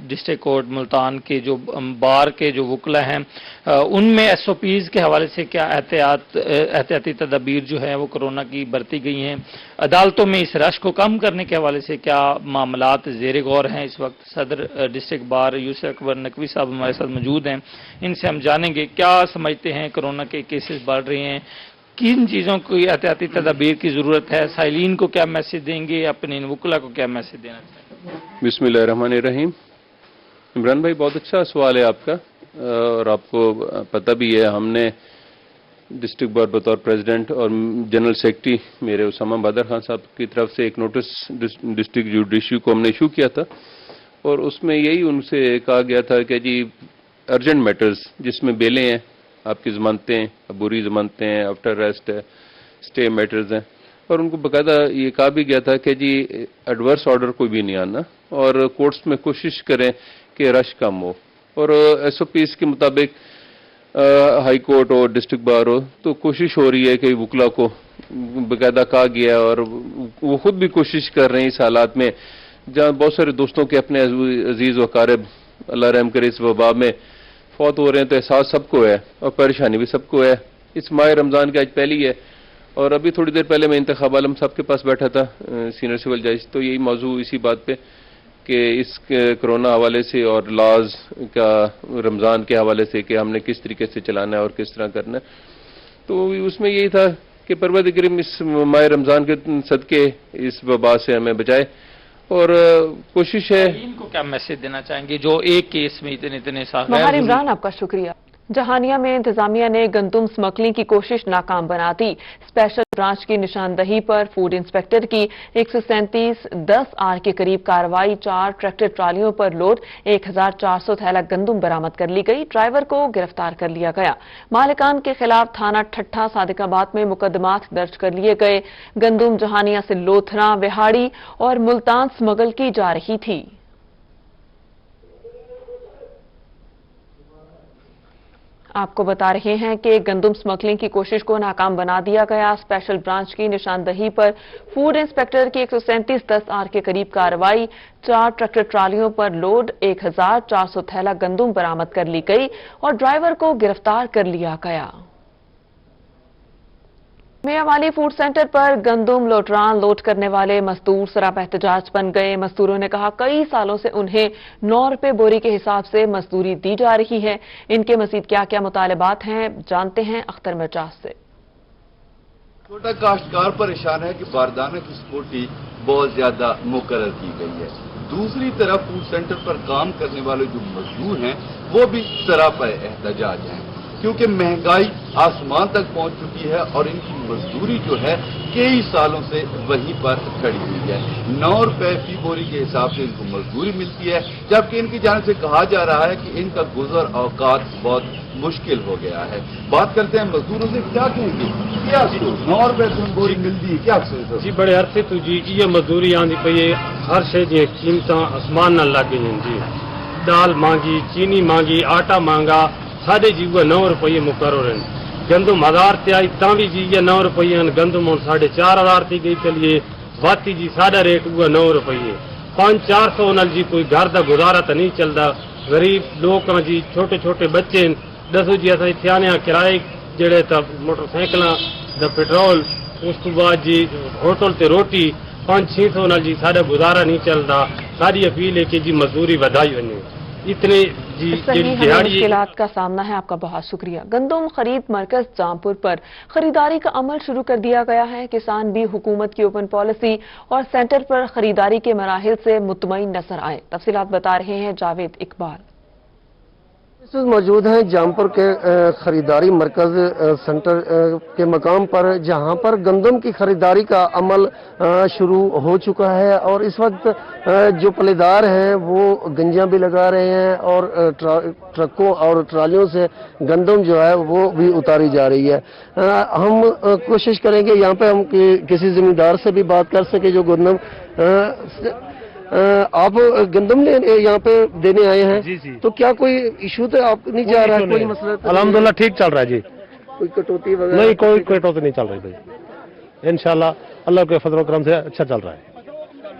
ڈسٹرکٹ کورٹ ملتان کے جو بار کے جو وکلا ہیں ان میں SOPs کے حوالے سے کیا احتیاطی تدابیر جو ہیں وہ کرونا کی برتی گئی ہیں، عدالتوں میں اس رش کو کم کرنے کے حوالے سے کیا معاملات زیر غور ہیں۔ اس وقت صدر ڈسٹرکٹ بار یوسف اکبر نقوی صاحب ہمارے ساتھ موجود ہیں، ان سے ہم جانیں گے کیا سمجھتے ہیں کرونا کے کیسز بڑھ رہے ہیں، کن چیزوں کی احتیاطی تدابیر کی ضرورت ہے، سائلین کو کیا میسج دیں گے، اپنے وکلا کو کیا میسج دینا چاہیں گے؟ بسم اللہ الرحمن الرحیم۔ عمران بھائی، بہت اچھا سوال ہے آپ کا۔ और आपको पता भी है हमने डिस्ट्रिक्ट बार बतौर प्रेसिडेंट और जनरल सेक्रेटरी मेरे उसामा बदर खान साहब की तरफ से एक नोटिस डिस्ट्रिक्ट जुडिशरी को हमने इशू किया था और उसमें यही उनसे कहा गया था कि जी अर्जेंट मैटर्स जिसमें बेलें हैं, आपकी जमानतें हैं, अबूरी जमानतें हैं, आफ्टर अरेस्ट है, स्टे मैटर्स हैं, और उनको बाकायदा ये कहा भी गया था कि जी एडवर्स ऑर्डर कोई भी नहीं आना और कोर्ट्स में कोशिश करें कि रश कम हो और SOPs के मुताबिक हाई कोर्ट और डिस्ट्रिक्ट बार हो तो कोशिश हो रही है कि वकला को बाकायदा कहा गया है और वो खुद भी कोशिश कर रहे हैं इस हालात में जहाँ बहुत सारे दोस्तों के अपने अजीज व कारब अल्लाह रहम करे इस वबा में फौत हो रहे हैं तो एहसास सबको है और परेशानी भी सबको है। इस माह रमज़ान की आज पहली है और अभी थोड़ी देर पहले मैं इंतखाब आलम साहब के पास बैठा था सीनियर सिविल जज, तो यही मौजू इसी बात पे कि इस कोरोना हवाले से और लॉज का रमज़ान के हवाले से कि हमने किस तरीके से चलाना है और किस तरह करना है, तो उसमें यही था कि परवरदिगार करीम इस माह रमज़ान के सदके इस वबा से हमें बचाए और कोशिश है। इनको क्या मैसेज देना चाहेंगे जो एक केस में इतने महार इमरान, आपका शुक्रिया। जहानिया में इंतजामिया ने गंदुम स्मगलिंग की कोशिश नाकाम बना दी। स्पेशल ब्रांच की निशानदही पर फूड इंस्पेक्टर की 137-10 के करीब कार्रवाई, 4 ट्रैक्टर ट्रालियों पर लोड 1400 थैला गंदुम बरामद कर ली गई। ड्राइवर को गिरफ्तार कर लिया गया। मालिकान के खिलाफ थाना ठट्ठा सादिकाबाद में मुकदमात दर्ज कर लिए गए। गंदुम जहानिया से लोथरा, विहाड़ी और मुल्तान स्मगल की जा रही थी। आपको बता रहे हैं कि गंदुम स्मगलिंग की कोशिश को नाकाम बना दिया गया। स्पेशल ब्रांच की निशानदही पर फूड इंस्पेक्टर की 137-10 के करीब कार्रवाई, 4 ट्रैक्टर ट्रालियों पर लोड 1400 थैला गंदुम बरामद कर ली गई और ड्राइवर को गिरफ्तार कर लिया गया। मियांवाली फूड सेंटर पर गंदुम लोटरान लोड करने वाले मजदूर सरापा एहतजाज बन गए। मजदूरों ने कहा कई सालों से उन्हें 9 रुपए बोरी के हिसाब से मजदूरी दी जा रही है। इनके मजीद क्या क्या मुतालबात हैं, जानते हैं अख्तर मिर्जाज से। छोटा काश्तकार परेशान है कि बारदाना की सिक्योरिटी बहुत ज्यादा मुकर्रर की गई है। दूसरी तरफ फूड सेंटर पर काम करने वाले जो मजदूर हैं वो भी सरापा एहतजाज हैं क्योंकि महंगाई आसमान तक पहुंच चुकी है और इनकी मजदूरी जो है कई सालों से वहीं पर खड़ी हुई है। 9 रुपए फी बोरी के हिसाब से इनको मजदूरी मिलती है, जबकि इनकी जानिब से कहा जा रहा है कि इनका गुजर औकात बहुत मुश्किल हो गया है। बात करते हैं मजदूरों से, क्या कहेंगे, क्या 9 रुपए बोरी मिलती है, क्या जी बड़े अरसे तो जी ये मजदूरी आंदी पई है, हर शे दी कीमत आसमान न लग गई जी। दाल महंगी, चीनी महंगी, आटा महंगा, साढ़े जी 9 रुपये मुकर्रर हैं। गंदुम 1000 ते आई ता भी जी 9 रुपये, गंदुम 4,500 थी गई चलिए वाती जी साढ़ा रेट 9 रुपये। 500-400 नल जी कोई घर का गुजारा तो नहीं चलता। गरीब लोग जी, छोटे छोटे बच्चे दसो जी अस इतने आने किराए जड़े मोटरसाइकिल पेट्रोल, उस तो बाद जी होटल ते रोटी 500-600 नल जी साढ़ा गुजारा नहीं चलता। सारी अपील है कि जी मजदूरी बढ़ाई वने। इतने जी मुश्किलात का सामना है। आपका बहुत शुक्रिया। गंदुम खरीद मरकज जामपुर पर खरीदारी का अमल शुरू कर दिया गया है। किसान भी हुकूमत की ओपन पॉलिसी और सेंटर पर खरीदारी के मराहिल से मुतमईन नजर आए। तफसीलात बता रहे हैं जावेद इकबाल। मौजूद हैं जामपुर के खरीदारी मरकज सेंटर के मकाम पर, जहां पर गंदम की खरीदारी का अमल शुरू हो चुका है और इस वक्त जो पलेदार हैं वो गंजियां भी लगा रहे हैं और ट्रकों और ट्रालियों से गंदम जो है वो भी उतारी जा रही है। हम कोशिश करेंगे यहाँ पे हम किसी जिम्मेदार से भी बात कर सके जो गंदम आप गंदम यहाँ पे देने आए हैं। जी जी। तो क्या कोई इशू तो आप नहीं जा रहा है, कोई मसला? अल्हम्दुलिल्लाह ठीक चल रहा है जी, कोई कटौती वगैरह नहीं, कोई कटौती नहीं चल रही भाई। इंशाल्लाह अल्लाह के फजल करम से अच्छा चल रहा है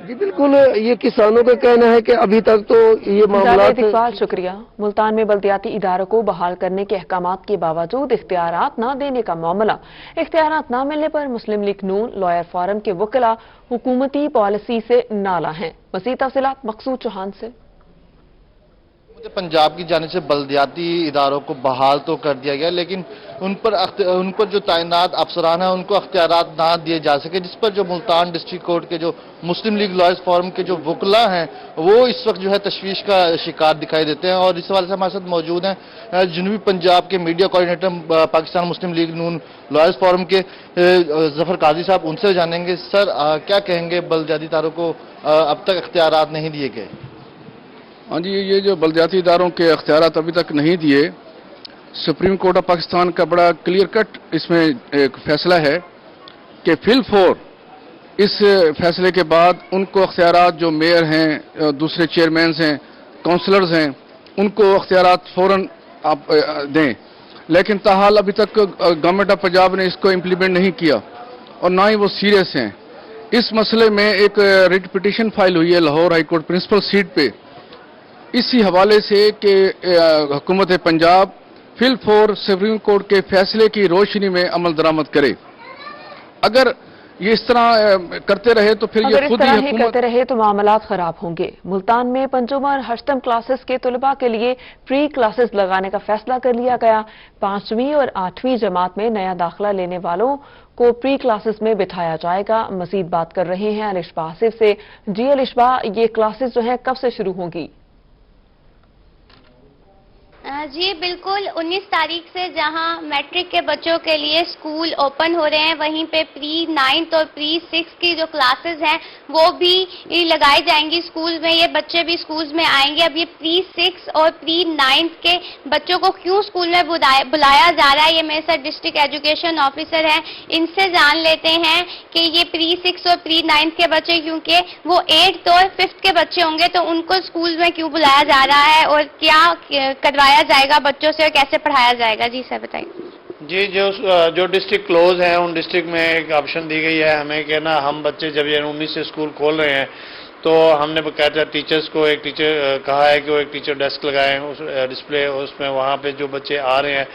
जी। बिल्कुल, ये किसानों का कहना है कि अभी तक तो ये मामला। इकबाल शुक्रिया। मुल्तान में बल्दियाती इदारों को बहाल करने के अहकामात के बावजूद इख्तियारात न देने का मामला। इख्तियारात न मिलने पर मुस्लिम लीग नून लॉयर फोरम के वकीला हुकूमती पॉलिसी से नाला हैं। मज़ीद तफसीलात मकसूद चौहान से। पंजाब की जानिब से बल्दियाती इदारों को बहाल तो कर दिया गया, लेकिन उन पर जो तैनात अफसरान हैं उनको अख्तियारात ना दिए जा सके, जिस पर जो मुल्तान डिस्ट्रिक्ट कोर्ट के जो मुस्लिम लीग लॉयर्स फोरम के जो वकला हैं वो इस वक्त जो है तशवीश का शिकार दिखाई देते हैं। और इस हवाले से हमारे साथ मौजूद हैं जनूबी पंजाब के मीडिया कोऑर्डिनेटर पाकिस्तान मुस्लिम लीग नून लॉयर्स फोरम के जफर काजी साहब, उनसे जानेंगे सर क्या कहेंगे बल्दियाती इदारों को अब तक अख्तियारात नहीं दिए गए। हाँ जी, ये जो बल्दियाती इदारों के अख्तियारात अभी तक नहीं दिए, सुप्रीम कोर्ट ऑफ पाकिस्तान का बड़ा क्लियर कट इसमें एक फैसला है कि फिल फॉर इस फैसले के बाद उनको अख्तियारात जो मेयर हैं, दूसरे चेयरमैन हैं, काउंसलर्स हैं, उनको अख्तियारात फौरन आप दें। लेकिन ताहाल अभी तक गवर्नमेंट ऑफ पंजाब ने इसको इम्प्लीमेंट नहीं किया और ना ही वो सीरियस हैं। इस मसले में एक रिट पिटीशन फाइल हुई है Lahore high court principal seat पे, इसी हवाले से कि हुकूमत पंजाब फिल फॉर सुप्रीम कोर्ट के फैसले की रोशनी में अमल दरामद करे। अगर ये इस तरह करते रहे तो फिर ये खुद ही करते रहे तो मामलात खराब होंगे। मुल्तान में पंचम और अष्टम क्लासेस के तलबा के लिए प्री क्लासेस लगाने का फैसला कर लिया गया। 5वीं और 8वीं जमात में नया दाखिला लेने वालों को प्री क्लासेस में बिठाया जाएगा। मजीद बात कर रहे हैं अलिशबा आसिफ से। जी अलिशबा, ये क्लासेस जो हैं कब से शुरू होंगी? जी बिल्कुल, 19 तारीख से जहां मैट्रिक के बच्चों के लिए स्कूल ओपन हो रहे हैं, वहीं पे प्री 9th और प्री 6 की जो क्लासेस हैं वो भी लगाई जाएंगी स्कूल में। ये बच्चे भी स्कूल में आएंगे। अब ये प्री 6 और प्री 9th के बच्चों को क्यों स्कूल में बुलाया जा रहा है, ये मेरे साथ डिस्ट्रिक्ट एजुकेशन ऑफिसर हैं, इनसे जान लेते हैं कि ये प्री 6 और प्री 9th के बच्चे, क्योंकि वो 8th और 5th के बच्चे होंगे, तो उनको स्कूल में क्यों बुलाया जा रहा है और क्या करवाया जाएगा बच्चों से और कैसे पढ़ाया जाएगा। जी सर बताइए। जी, जो डिस्ट्रिक्ट क्लोज है उन डिस्ट्रिक्ट में एक ऑप्शन दी गई है हमें कि ना हम बच्चे जब ये 19 से स्कूल खोल रहे हैं तो हमने बकायदा टीचर्स को एक टीचर कहा है कि वो एक टीचर डेस्क लगाएं उस डिस्प्ले उसमें, वहाँ पे जो बच्चे आ रहे हैं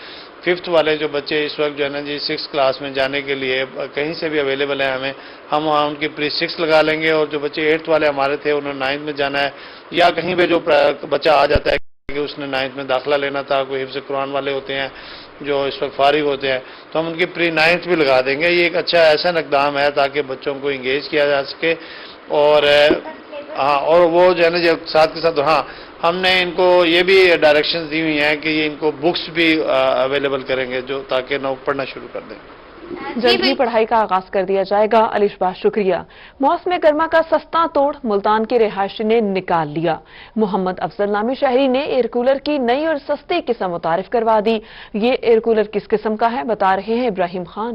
5th वाले जो बच्चे इस वक्त जो है ना जी 6th क्लास में जाने के लिए कहीं से भी अवेलेबल है हमें, हम वहाँ उनकी प्री 6 लगा लेंगे। और जो बच्चे 8th वाले हमारे थे उन्होंने 9th में जाना है, या कहीं पे जो बच्चा आ जाता है कि उसने 9th में दाखिला लेना था, कोई हिफ्ज़ कुरान वाले होते हैं जो इस वक्त फारिग होते हैं, तो हम उनकी प्री 9th भी लगा देंगे। ये एक अच्छा ऐसा इक़दाम है ताकि बच्चों को इंगेज किया जा सके। और हाँ, और वो जो है ना जो साथ के साथ हाँ हमने इनको ये भी डायरेक्शंस दी हुई हैं कि ये इनको बुक्स भी अवेलेबल करेंगे जो ताकि ना पढ़ना शुरू कर दें। जल्द ही पढ़ाई का आगाज कर दिया जाएगा। अलिशबा शुक्रिया। मौसम गर्मा का सस्ता तोड़ मुल्तान के रिहायशी ने निकाल लिया। मोहम्मद अफजल नामी शहरी ने एयर कूलर की नई और सस्ती किस्म मुतारिफ करवा दी। ये एयर कूलर किस किस्म का है, बता रहे हैं इब्राहिम खान।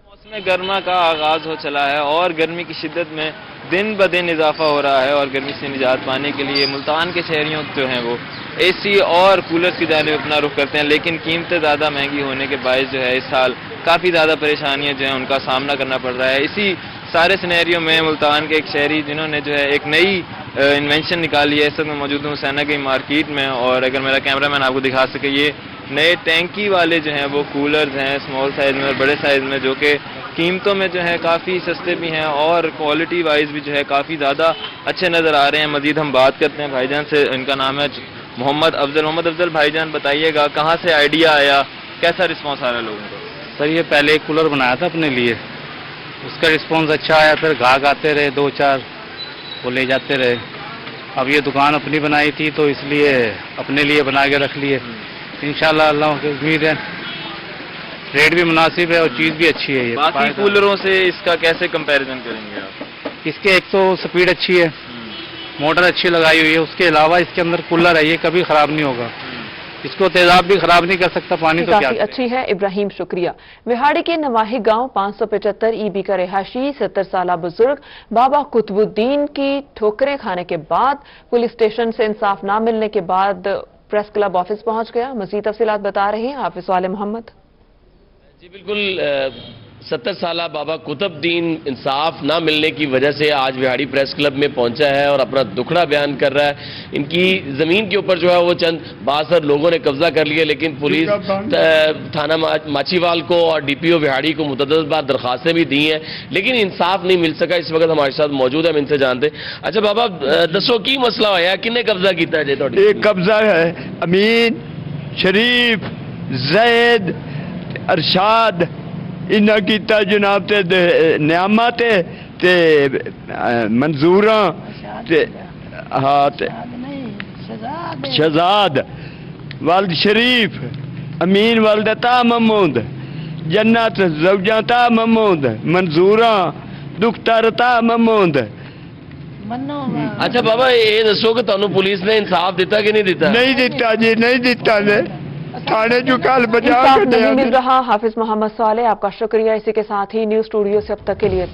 मौसम गर्मा का आगाज हो चला है और गर्मी की शिद्दत में दिन ब दिन इजाफा हो रहा है और गर्मी से निजात पाने के लिए मुल्तान के शहरियों जो हैं वो एसी और कूलर्स की जानिब अपना रुख करते हैं, लेकिन कीमतें ज़्यादा महंगी होने के बायस जो है इस साल काफ़ी ज़्यादा परेशानियां जो हैं उनका सामना करना पड़ रहा है। इसी सारे सिनेरियो में मुल्तान के एक शहरी जिन्होंने जो है एक नई इन्वेंशन निकाली है, इस वक्त मैं मौजूद हूँ हुसैना की मार्केट में, और अगर मेरा कैमरा मैन आपको दिखा सके, ये नए टैंकी वाले जो हैं वो कूलर्स हैं स्मॉल साइज़ में और बड़े साइज़ में, जो कि कीमतों में जो है काफ़ी सस्ते भी हैं और क्वालिटी वाइज भी जो है काफ़ी ज़्यादा अच्छे नज़र आ रहे हैं। मज़ीद हम बात करते हैं भाईजान से, इनका नाम है मोहम्मद अफजल। मोहम्मद अफजल भाईजान बताइएगा कहाँ से आइडिया आया, कैसा रिस्पॉन्स आ रहा है लोगों को? सर ये पहले एक कूलर बनाया था अपने लिए, उसका रिस्पॉन्स अच्छा आया, फिर ग्राहक आते रहे 2-4 वो ले जाते रहे। अब ये दुकान अपनी बनाई थी तो इसलिए अपने लिए बना के रख लिए। इंशाल्लाह अल्लाह की उम्मीद है, रेट भी मुनासिब है और चीज़ भी अच्छी है। ये बाकी कूलरों से इसका कैसे कंपैरिजन करेंगे आप? इसके एक तो स्पीड अच्छी है, मोटर अच्छी लगाई हुई है, उसके अलावा इसके अंदर कूलर है, ये कभी खराब नहीं होगा, इसको तेजाब भी खराब नहीं कर सकता पानी तो क्या। काफी अच्छी है इब्राहिम, शुक्रिया। विहाड़ी के नवाही गांव 575 ईबी का रिहायशी 70 साल बुजुर्ग बाबा कुतुबुद्दीन की ठोकरें खाने के बाद पुलिस स्टेशन से इंसाफ न मिलने के बाद प्रेस क्लब ऑफिस पहुंच गया। मजीद तफसीलात बता रहे हैं हाफिज वाले मोहम्मद। जी बिल्कुल, 70 سالہ بابا قطب الدین انصاف نہ ملنے کی وجہ سے آج وہاڑی پریس کلب میں پہنچا ہے اور اپنا دکھڑا بیان کر رہا ہے. ان کی زمین کے اوپر جو ہے وہ چند بااثر لوگوں نے قبضہ کر لیا، لیکن پولیس تھانہ ماچیوال کو اور ڈی پی او وہاڑی کو متعدد بار درخواستیں بھی دی ہیں، لیکن انصاف نہیں مل سکا. اس وقت ہمارے ساتھ موجود ہے، ہم ان سے جانتے. اچھا بابا دسو کی مسئلہ ہوا ہے، کنے قبضہ کیتا ہے جی تہاڈی؟ ایک قبضہ ہے امین شریف زید ارشاد انہاں کیتا جناب تے نعمت تے منظوراں تے ہاں تے شہزاد والد شریف امین والدتا محمود جنت زوجاتا محمود منظوراں دخترتا محمود. اچھا بابا یہ دسو کہ تانوں پولیس نے انصاف دیتا کہ نہیں دیتا؟ نہیں دیتا جی، نہیں دیتا نے تھانے جو کل بجا انصاف نہیں مل رہا. حافظ محمد صالح آپ کا شکریہ. اسی کے ساتھ ہی نیوز اسٹوڈیو سے اب تک کے لیے